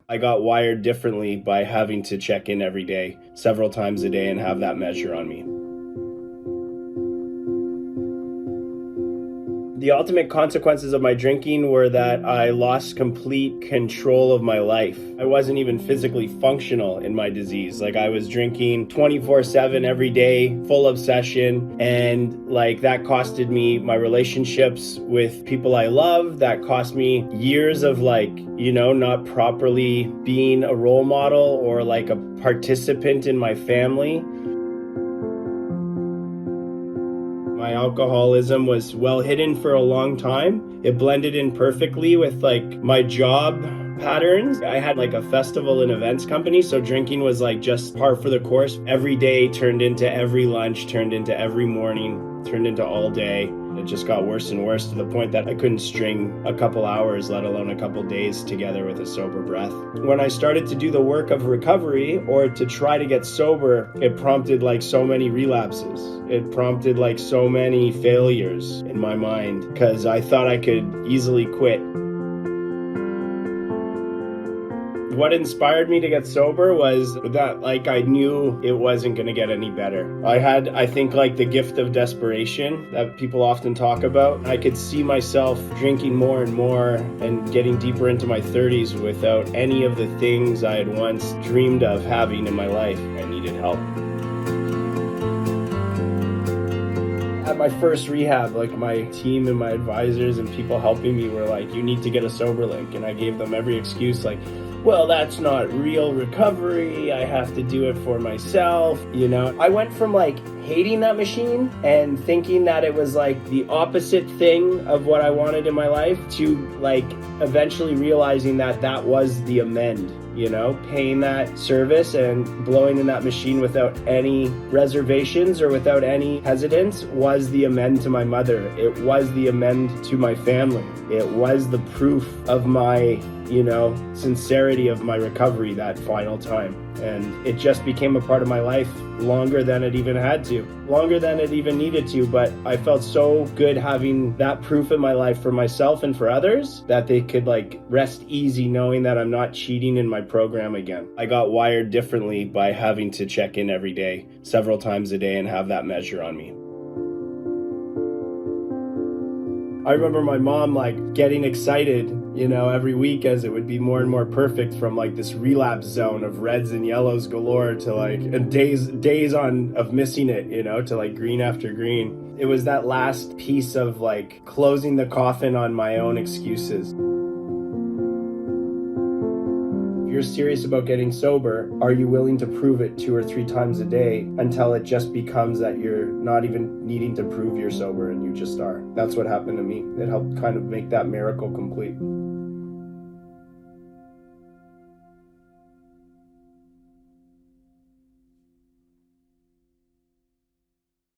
I got wired differently by having to check in every day, several times a day, and have that measure on me. The ultimate consequences of my drinking were that I lost complete control of my life. I wasn't even physically functional in my disease. Like, I was drinking 24/7 every day, full obsession, and that costed me my relationships with people I love. That cost me years of not properly being a role model or like a participant in my family. My alcoholism was well hidden for a long time. It blended in perfectly with my job patterns. I had a festival and events company, so drinking was just par for the course. Every day turned into every lunch, turned into every morning, turned into all day. It just got worse and worse to the point that I couldn't string a couple hours, let alone a couple days together with a sober breath. When I started to do the work of recovery or to try to get sober, it prompted so many relapses. It prompted so many failures in my mind because I thought I could easily quit. What inspired me to get sober was that I knew it wasn't going to get any better. I had, I think, the gift of desperation that people often talk about. I could see myself drinking more and more and getting deeper into my 30s without any of the things I had once dreamed of having in my life. I needed help. At my first rehab, my team and my advisors and people helping me were you need to get a Soberlink. And I gave them every excuse well, that's not real recovery. I have to do it for myself. I went from hating that machine and thinking that it was the opposite thing of what I wanted in my life to eventually realizing that that was the amend. Paying that service and blowing in that machine without any reservations or without any hesitance was the amend to my mother. It was the amend to my family. It was the proof of my, sincerity of my recovery that final time. And it just became a part of my life longer than it even had to, longer than it even needed to. But I felt so good having that proof in my life for myself and for others that they could rest easy knowing that I'm not cheating in my program again. I got wired differently by having to check in every day, several times a day, and have that measure on me. I remember my mom getting excited, every week as it would be more and more perfect from this relapse zone of reds and yellows galore to and days of missing it, to green after green. It was that last piece of closing the coffin on my own excuses. If you're serious about getting sober, are you willing to prove it 2 or 3 times a day until it just becomes that you're not even needing to prove you're sober and you just are? That's what happened to me. It helped kind of make that miracle complete.